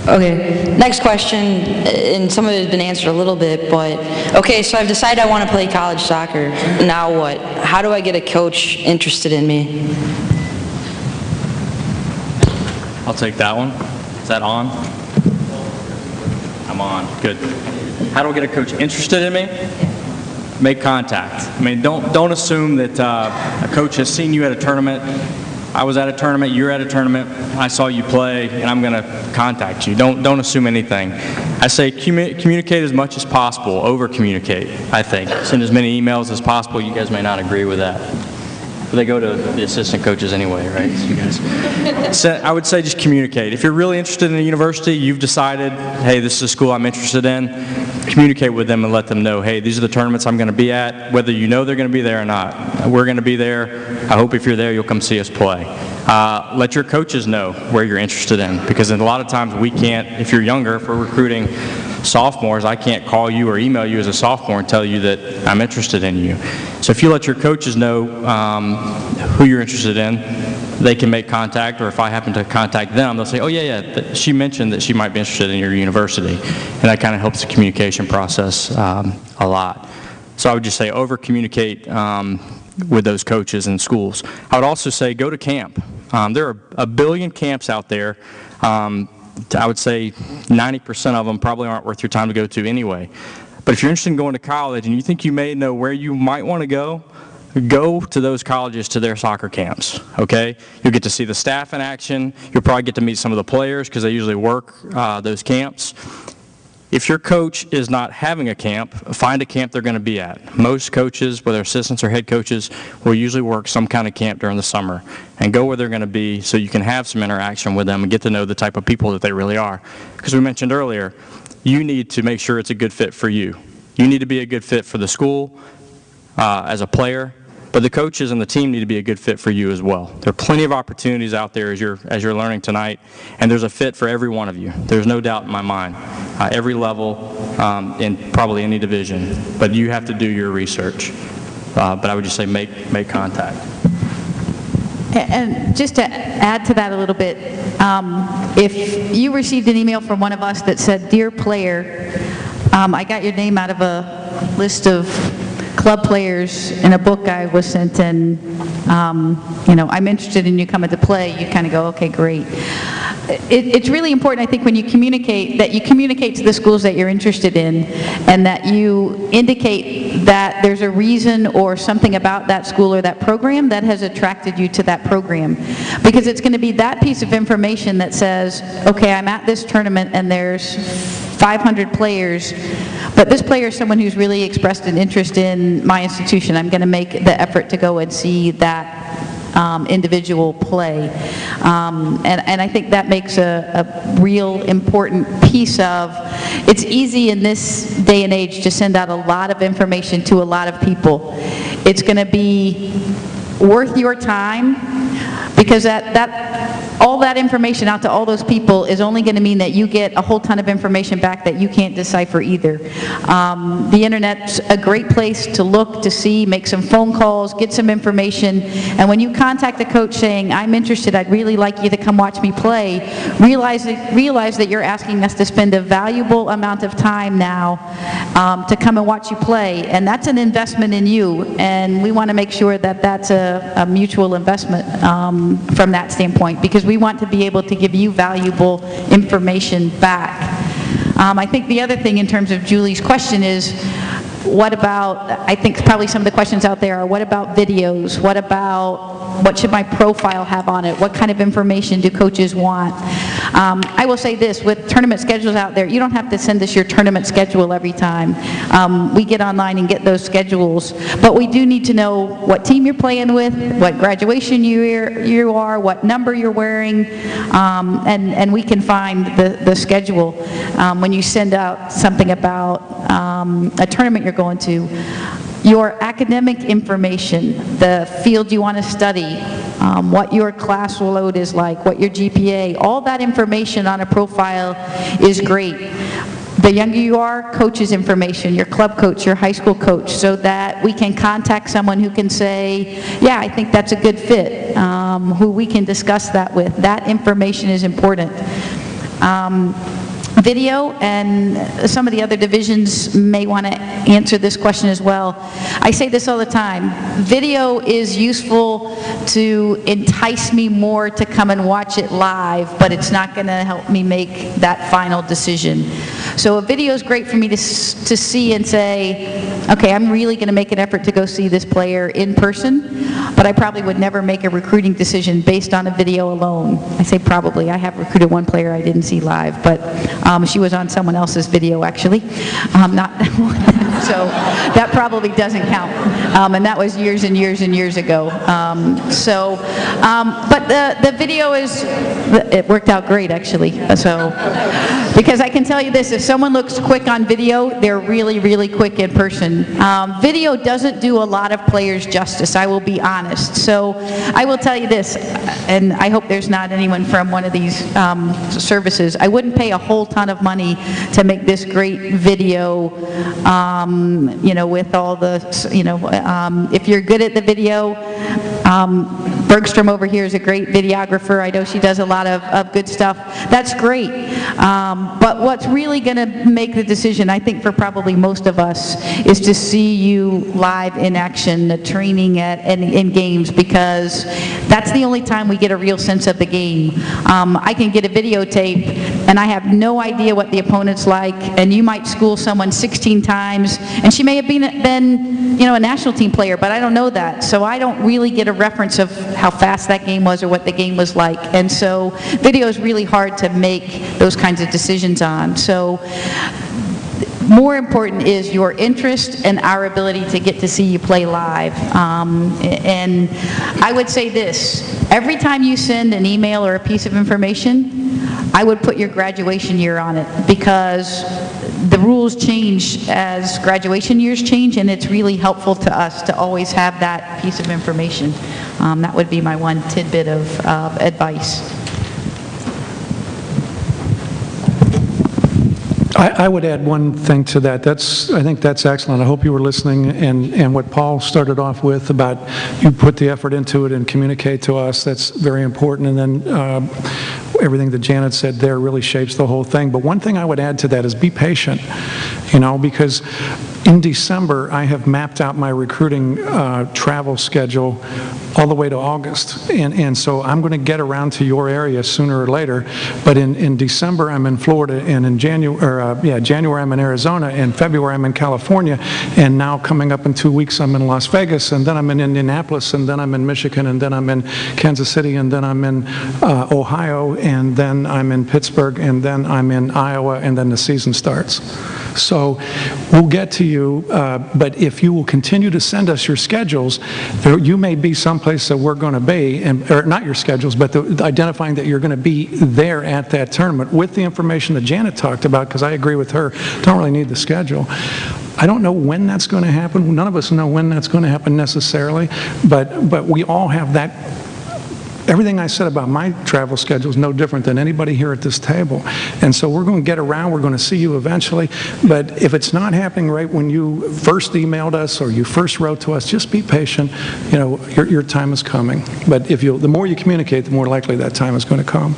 Okay, next question, and some of it has been answered a little bit, but okay, so I've decided I want to play college soccer. Now what? How do I get a coach interested in me? I'll take that one. Is that on? I'm on. Good. How do I get a coach interested in me? Make contact. I mean, don't assume that a coach has seen you at a tournament. I was at a tournament, you're at a tournament, I saw you play, and I'm going to contact you. Don't assume anything. I say communicate as much as possible, over-communicate, I think. Send as many emails as possible. You guys may not agree with that. But they go to the assistant coaches anyway, right? So you guys. So I would say just communicate. If you're really interested in a university, you've decided, hey, this is a school I'm interested in, communicate with them and let them know, hey, these are the tournaments I'm going to be at, whether you know they're going to be there or not. We're going to be there. I hope if you're there, you'll come see us play. Let your coaches know where you're interested in, because a lot of times we can't, if you're younger, if we're recruiting sophomores, I can't call you or email you as a sophomore and tell you that I'm interested in you. So if you let your coaches know who you're interested in, they can make contact, or if I happen to contact them, they'll say, oh yeah, she mentioned that she might be interested in your university. And that kind of helps the communication process a lot. So I would just say over-communicate with those coaches and schools. I would also say go to camp. There are a billion camps out there. I would say 90% of them probably aren't worth your time to go to anyway. But if you're interested in going to college and you think you may know where you might want to go to those colleges, to their soccer camps, okay? You'll get to see the staff in action. You'll probably get to meet some of the players because they usually work those camps. If your coach is not having a camp, find a camp they're going to be at. Most coaches, whether assistants or head coaches, will usually work some kind of camp during the summer, and go where they're going to be so you can have some interaction with them and get to know the type of people that they really are. Because we mentioned earlier, you need to make sure it's a good fit for you. You need to be a good fit for the school as a player, but the coaches and the team need to be a good fit for you as well. There are plenty of opportunities out there as you're learning tonight, and there's a fit for every one of you. There's no doubt in my mind. Every level in probably any division, but you have to do your research. But I would just say make contact. And just to add to that a little bit, if you received an email from one of us that said, "Dear player, I got your name out of a list of club players in a book I was sent, and I'm interested in you coming to play," you kind of go, okay, great. It's really important, I think, when you communicate, that you communicate to the schools that you're interested in, and that you indicate that there's a reason or something about that school or that program that has attracted you to that program. Because it's going to be that piece of information that says, okay, I'm at this tournament and there's 500 players, but this player is someone who's really expressed an interest in my institution. I'm going to make the effort to go and see that individual play. And I think that makes a real important piece of, it's easy in this day and age to send out a lot of information to a lot of people. It's going to be worth your time, because all that information out to all those people is only going to mean that you get a whole ton of information back that you can't decipher either. The internet's a great place to look, to see, make some phone calls, get some information, and when you contact a coach saying, I'm interested, I'd really like you to come watch me play, realize that you're asking us to spend a valuable amount of time now to come and watch you play, and that's an investment in you, and we want to make sure that that's a mutual investment from that standpoint, because we want to be able to give you valuable information back. I think the other thing in terms of Julie's question is, what about, I think probably some of the questions out there are, what about videos? What should my profile have on it? What kind of information do coaches want? I will say this, with tournament schedules out there, you don't have to send us your tournament schedule every time. We get online and get those schedules, but we do need to know what team you're playing with, what graduation you are, what number you're wearing, and we can find the schedule. When you send out something about a tournament you're going to, your academic information, the field you want to study, what your class load is like, what your GPA, all that information on a profile is great. The younger you are, coach's information, your club coach, your high school coach, so that we can contact someone who can say, yeah, I think that's a good fit, who we can discuss that with. That information is important. Video, and some of the other divisions may want to answer this question as well. I say this all the time. Video is useful to entice me more to come and watch it live, but it's not going to help me make that final decision. So a video is great for me to see and say, okay, I'm really going to make an effort to go see this player in person, but I probably would never make a recruiting decision based on a video alone. I say probably. I have recruited one player I didn't see live, but she was on someone else's video, actually. Not so that probably doesn't count. And that was years and years and years ago. But the video it worked out great, actually. So, because I can tell you this, if someone looks quick on video, they're really, really quick in person. Video doesn't do a lot of players justice, I will be honest. So I will tell you this, and I hope there's not anyone from one of these services. I wouldn't pay a whole ton of money to make this great video, with all the, if you're good at the video, Bergstrom over here is a great videographer. I know she does a lot of good stuff. That's great. But what's really going to make the decision, I think, for probably most of us, is to see you live in action, the training in games, because that's the only time we get a real sense of the game. I can get a videotape, and I have no idea what the opponent's like, and you might school someone 16 times, and she may have been a national team player, but I don't know that. So I don't really get a reference of how fast that game was or what the game was like. And so video is really hard to make those kinds of decisions on. So more important is your interest and our ability to get to see you play live. And I would say this, every time you send an email or a piece of information, I would put your graduation year on it, because the rules change as graduation years change, and it's really helpful to us to always have that piece of information. That would be my one tidbit of advice. I would add one thing to that. I think that's excellent. I hope you were listening, and what Paul started off with about you put the effort into it and communicate to us, that's very important. And then everything that Janet said there really shapes the whole thing. But one thing I would add to that is be patient, because in December I have mapped out my recruiting travel schedule all the way to August. And so I'm going to get around to your area sooner or later. But in December I'm in Florida, and in January I'm in Arizona, and February I'm in California, and now coming up in 2 weeks I'm in Las Vegas, and then I'm in Indianapolis, and then I'm in Michigan, and then I'm in Kansas City, and then I'm in Ohio, and then I'm in Pittsburgh, and then I'm in Iowa, and then the season starts. So we'll get to you, but if you will continue to send us your schedules, you may be someplace that we're going to be, or not your schedules, but identifying that you're going to be there at that tournament with the information that Janet talked about, because I agree with her, don't really need the schedule. I don't know when that's going to happen. None of us know when that's going to happen necessarily, but we all have that. Everything I said about my travel schedule is no different than anybody here at this table. And so we're going to get around, we're going to see you eventually. But if it's not happening right when you first emailed us or you first wrote to us, just be patient. Your time is coming. But the more you communicate, the more likely that time is going to come.